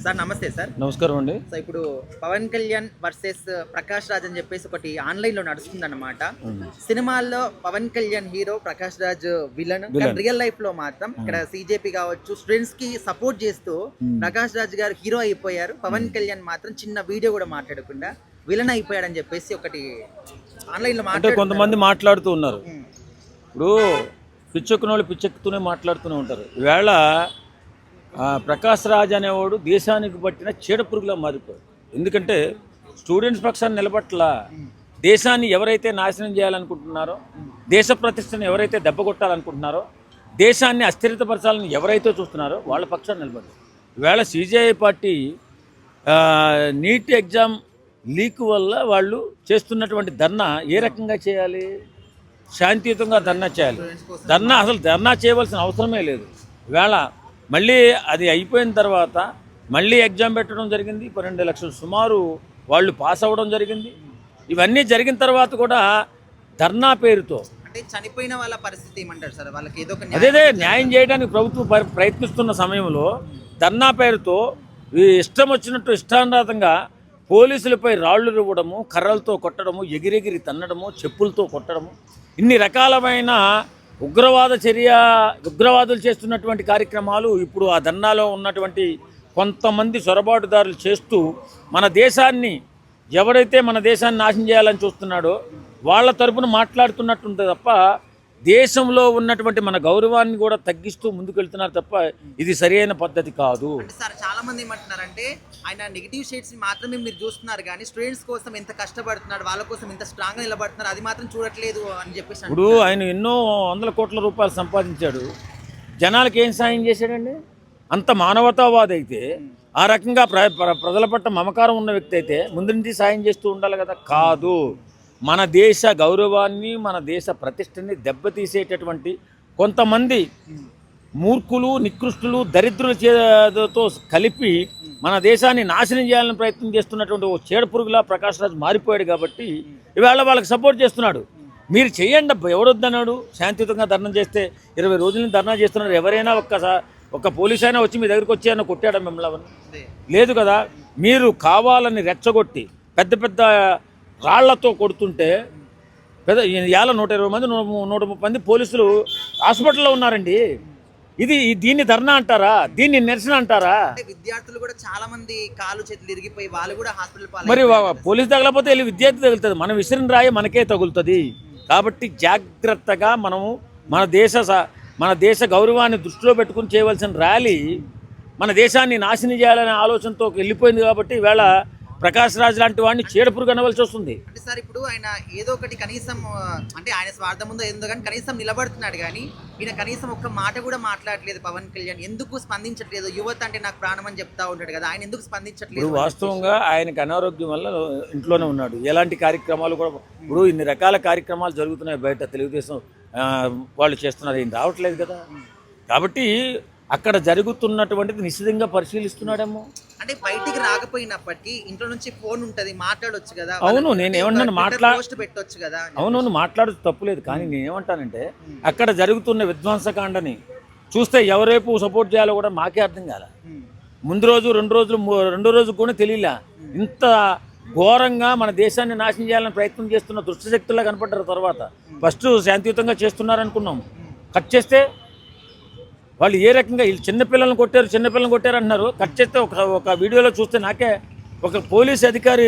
Sir నమస్తే sir. నమస్కారం అండి. సో ఇప్పుడు పవన్ కళ్యాణ్ వర్సెస్ ప్రకాష్ రాజ్ అని చెప్పేసి ఒకటి ఆన్లైన్ లో నడుస్తుందన్నమాట. సినిమాల్లో Pawan Kalyan hero, Prakash Raj villain. Real life లో మాత్రం ఇక్కడ సిజేపీ కావచ్చు స్టూడెంట్స్ కి సపోర్ట్ చేస్తూ ప్రకాష్ రాజ్ గారు హీరో అయిపోయారు. పవన్ కళ్యాణ్ మాత్రం చిన్న వీడియో కూడా మాట్లాడకుండా విలన్ అయిపోయాడని చెప్పేసి ఒకటి ఆన్లైన్ లో అంటే కొంతమంది మాట్లాడుతూ ఉన్నారు. ఇప్పుడు పిచ్చెక్కిన వాళ్ళు పిచ్చెక్కుతూనే మాట్లాడుతూనే ఉంటారు. ఈవేళ ప్రకాష్ రాజ్ అనేవాడు దేశానికి పట్టిన చీడపురుగులా మారిపోయాడు. ఎందుకంటే స్టూడెంట్స్ పక్షాన్ని నిలబట్ల దేశాన్ని ఎవరైతే నాశనం చేయాలనుకుంటున్నారో, దేశ ప్రతిష్టను ఎవరైతే దెబ్బ కొట్టాలనుకుంటున్నారో, దేశాన్ని అస్థిరతపరచాలని ఎవరైతే చూస్తున్నారో వాళ్ళ పక్షాన్ని నిలబడ్డారు. ఈవేళ CJI party NEET exam leak వల్ల వాళ్ళు చేస్తున్నటువంటి ధర్నా ఏ రకంగా చేయాలి? శాంతియుతంగా ధర్నా చేయాలి. అసలు ధర్నా చేయవలసిన అవసరమే లేదు. ఈవేళ మళ్ళీ అది అయిపోయిన తర్వాత మళ్ళీ ఎగ్జామ్ పెట్టడం జరిగింది. 12 లక్షలు సుమారు వాళ్ళు పాస్ అవ్వడం జరిగింది. ఇవన్నీ జరిగిన తర్వాత కూడా ధర్నా పేరుతో అంటే చనిపోయిన వాళ్ళ పరిస్థితి ఏమంటారు సార్? వాళ్ళకి ఏదో ఒక అదే న్యాయం చేయడానికి ప్రభుత్వం ప్రయత్నిస్తున్న సమయంలో ధర్నా పేరుతో ఇష్టం వచ్చినట్టు ఇష్టానుసారంగా పోలీసులపై రాళ్లు రువ్వడము, కర్రలతో కొట్టడము, ఎగిరెగిరి తన్నడము, చెప్పులతో కొట్టడము, ఇన్ని రకాలమైన ఉగ్రవాదులు చేస్తున్నటువంటి కార్యక్రమాలు ఇప్పుడు ఆ ధర్నాలో ఉన్నటువంటి కొంతమంది చొరబాటుదారులు చేస్తూ మన దేశాన్ని ఎవరైతే మన దేశాన్ని నాశనం చేయాలని చూస్తున్నాడో వాళ్ళ తరపున మాట్లాడుతున్నట్టుంటే తప్ప దేశంలో ఉన్నటువంటి మన గౌరవాన్ని కూడా తగ్గిస్తూ ముందుకెళ్తున్నారు తప్ప ఇది సరైన పద్ధతి కాదు. సార్ చాలా మంది ఏమంటున్నారంటే ఆయన నెగిటివ్ షేడ్స్ మాత్రమే మీరు చూస్తున్నారు కానీ స్టూడెంట్స్ కోసం ఎంత కష్టపడుతున్నాడు, వాళ్ళ కోసం ఎంత స్ట్రాంగ్ గా నిలబడుతున్నారు అది మాత్రం చూడట్లేదు అని చెప్పేసి. ఇప్పుడు ఆయన ఎన్నో వందల కోట్ల రూపాయలు సంపాదించాడు, జనాలకు ఏం సాయం చేశాడండి? అంత మానవతావాది అయితే, ఆ రకంగా ప్రజల పట్ల మమకారం ఉన్న వ్యక్తి అయితే ముందు నుంచి సాయం చేస్తూ ఉండాలి కదా. కాదు, మన దేశ గౌరవాన్ని, మన దేశ ప్రతిష్టని దెబ్బతీసేటటువంటి కొంతమంది మూర్ఖులు, నికృష్టులు, దరిద్రులతో కలిపి మన దేశాన్ని నాశనం చేయాలని ప్రయత్నం చేస్తున్నటువంటి ఓ చీడపురుగులా ప్రకాష్ రాజ్ మారిపోయాడు. కాబట్టి ఇవాళ వాళ్ళకి సపోర్ట్ చేస్తున్నాడు. మీరు చేయండి, ఎవరొద్దన్నాడు? శాంతియుతంగా ధర్నా చేస్తే 20 రోజులని ధర్నా చేస్తున్నారు. ఎవరైనా ఒక్క పోలీస్ అయినా వచ్చి మీ దగ్గరికి వచ్చి అన్న కొట్టాడా మిమ్మల్ని? లేదు కదా. మీరు కావాలని రెచ్చగొట్టి పెద్ద పెద్ద రాళ్లతో కొడుతుంటే 120 మంది 130 మంది పోలీసులు హాస్పిటల్లో ఉన్నారండి. దీన్ని ధర్నా అంటారా? దీన్ని నిరసన అంటారా? విద్యార్థులు కూడా చాలా మంది కాలు చేతులు ఇరిగిపోయి వాళ్ళు కూడా హాస్పిటల్. మరి పోలీసు తగలపోతే వెళ్ళి విద్యార్థి తగులుతుంది. మనం విసిరిన రాయి మనకే తగులుతుంది. కాబట్టి జాగ్రత్తగా మనము మన దేశ గౌరవాన్ని దృష్టిలో పెట్టుకుని చేయవలసిన ర్యాలీ మన దేశాన్ని నాశనం చేయాలనే ఆలోచనతో వెళ్ళిపోయింది. కాబట్టి ఈవేళ ప్రకాష్ రాజ్ లాంటి వాడిని చీడపురుగు అనవలసి వస్తుంది. అంటే సార్ ఇప్పుడు ఆయన ఏదో ఒకటి కనీసం అంటే ఆయన స్వార్థం ఉందో ఏందో కానీ కనీసం నిలబడుతున్నాడు కానీ ఈయన కనీసం ఒక్క మాట కూడా మాట్లాడలేదు. పవన్ కళ్యాణ్ ఎందుకు స్పందించట్లేదు? యువత అంటే నాకు ప్రాణం అని చెప్తా ఉంటాడు కదా, ఆయన ఎందుకు స్పందించట్లేదు? వాస్తవంగా ఆయనకు అనారోగ్యం వల్ల ఇంట్లోనే ఉన్నాడు. ఎలాంటి కార్యక్రమాలు కూడా ఇప్పుడు ఇన్ని రకాల కార్యక్రమాలు జరుగుతున్నాయి బయట, తెలుగుదేశం వాళ్ళు చేస్తున్నారు, ఏం రావట్లేదు కదా. కాబట్టి అక్కడ జరుగుతున్నటువంటిది నిశ్చితంగా పరిశీలిస్తున్నాడేమో. అంటే బయటికి రాకపోయినప్పటికీ ఇంట్లో నుంచి ఫోన్ ఉంటది, మాట్లాడొచ్చు కదా. అవును, నేను ఏమన్నాను, పెట్టొచ్చు కదా. అవును, మాట్లాడచ్చు, తప్పులేదు. కానీ నేనేమంటానంటే అక్కడ జరుగుతున్న విధ్వంసకాండని చూస్తే ఎవరేపు సపోర్ట్ చేయాలో కూడా మాకే అర్థం కాలే. ముందు రోజు రెండో రోజు కూడా తెలియలే. ఇంత ఘోరంగా మన దేశాన్ని నాశనం చేయాలని ప్రయత్నం చేస్తున్న దుష్టశక్తుల్లో కనపడ్డారు. తర్వాత ఫస్ట్ శాంతియుతంగా చేస్తున్నారనుకున్నాం. కట్ చేస్తే వాళ్ళు ఏ రకంగా చిన్నపిల్లలను కొట్టారు అంటున్నారు. కట్ చేస్తే ఒక వీడియోలో చూస్తే నాకే ఒక పోలీస్ అధికారి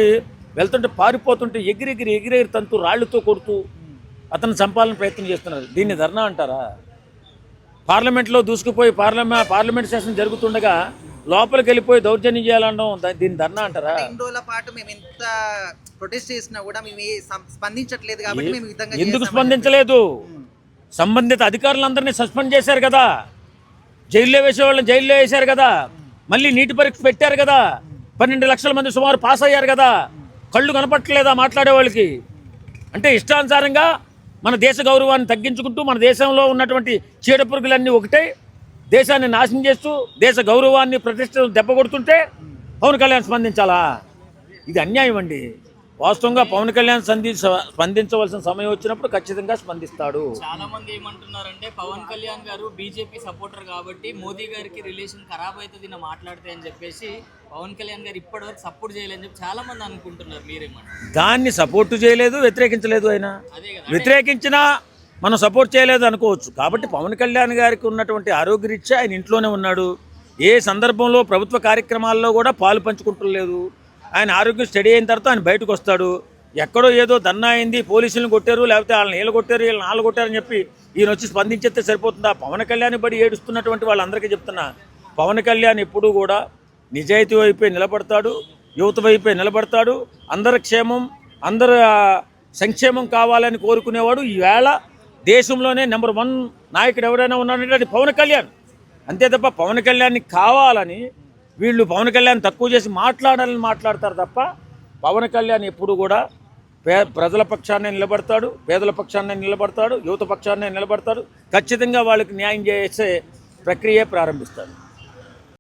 వెళ్తుంటే పారిపోతుంటే ఎగిరెగిరి తంతు రాళ్లతో కొడుతూ అతను చంపాలని ప్రయత్నం చేస్తున్నారు. దీన్ని ధర్నా అంటారా? పార్లమెంట్లో దూసుకుపోయి పార్లమెంట్ సెషన్ జరుగుతుండగా లోపలికి వెళ్ళిపోయి దౌర్జన్యం చేయాలనడం దీన్ని ధర్నా అంటారా? 2 రోజుల పాటు మేము ఎంత ప్రొటెస్ట్ చేసినా కూడా మేము స్పందించట్లేదు కాబట్టి మేము ఎందుకు స్పందించలేదు? సంబంధిత అధికారులందరినీ సస్పెండ్ చేశారు కదా, జైల్లో వేసేవాళ్ళని జైల్లో వేశారు కదా, మళ్ళీ నీటి పరీక్ష పెట్టారు కదా, 12 లక్షల మంది సుమారు పాస్ అయ్యారు కదా. కళ్ళు కనపట్టలేదా మాట్లాడే వాళ్ళకి? అంటే ఇష్టానుసారంగా మన దేశ గౌరవాన్ని తగ్గించుకుంటూ మన దేశంలో ఉన్నటువంటి చీడపురుగులన్నీ ఒకటే దేశాన్ని నాశనం చేస్తూ దేశ గౌరవాన్ని ప్రతిష్టను దెబ్బ కొడుతుంటే పవన్ కళ్యాణ్ స్పందించాలా? ఇది అన్యాయం అండి. వాస్తవంగా పవన్ కళ్యాణ్ స్పందించవలసిన సమయం వచ్చినప్పుడు ఖచ్చితంగా స్పందిస్తాడు. చాలా మంది ఏమంటున్నారంటే పవన్ కళ్యాణ్ గారు బీజేపీ సపోర్టర్ కాబట్టి మోదీ గారికి రిలేషన్ ఖరాబ్ అవుతుంది నా మాట్లాడితే అని చెప్పేసి పవన్ కళ్యాణ్ గారు ఇప్పటివరకు సపోర్ట్ చేయలేదని చెప్పి చాలా మంది అనుకుంటున్నారు. మీరేమంటారు? దాన్ని సపోర్టు చేయలేదు, వ్యతిరేకించలేదు. ఆయన అదే కదా, వ్యతిరేకించినా మనం సపోర్ట్ చేయలేదు అనుకోవచ్చు. కాబట్టి పవన్ కళ్యాణ్ గారికి ఉన్నటువంటి ఆరోగ్యరీత్యా ఆయన ఇంట్లోనే ఉన్నాడు. ఏ సందర్భంలో ప్రభుత్వ కార్యక్రమాల్లో కూడా పాలు పంచుకుంటలేదు. ఆయన ఆరోగ్యం స్టడీ అయిన తర్వాత ఆయన బయటకు వస్తాడు. ఎక్కడో ఏదో దన్నా అయింది, పోలీసులను కొట్టారు, లేకపోతే వాళ్ళని నీళ్ళు కొట్టారు, వీళ్ళని నాళ్ళు కొట్టారని చెప్పి ఈయన వచ్చి స్పందించేస్తే సరిపోతుందా? పవన్ కళ్యాణ్ బడి ఏడుస్తున్నటువంటి వాళ్ళందరికీ చెప్తున్నా, పవన్ కళ్యాణ్ ఎప్పుడూ కూడా నిజాయితీ వైపే నిలబడతాడు, యువత వైపే నిలబడతాడు. అందరి క్షేమం, అందరి సంక్షేమం కావాలని కోరుకునేవాడు. ఈవేళ దేశంలోనే నెంబర్ 1 నాయకుడు ఎవరైనా ఉన్నాడంటే అది పవన్ కళ్యాణ్. అంతే తప్ప పవన్ కళ్యాణ్ని కావాలని వీళ్ళు పవన్ కళ్యాణ్ తక్కువ చేసి మాట్లాడాలని మాట్లాడతారు తప్ప పవన్ కళ్యాణ్ ఎప్పుడు కూడా ప్రజల పక్షాన్నే నిలబడతాడు, పేదల పక్షాన్నే నిలబడతాడు, యువత పక్షాన్నే నిలబడతాడు. ఖచ్చితంగా వాళ్ళకి న్యాయం చేసే ప్రక్రియ ప్రారంభిస్తాడు.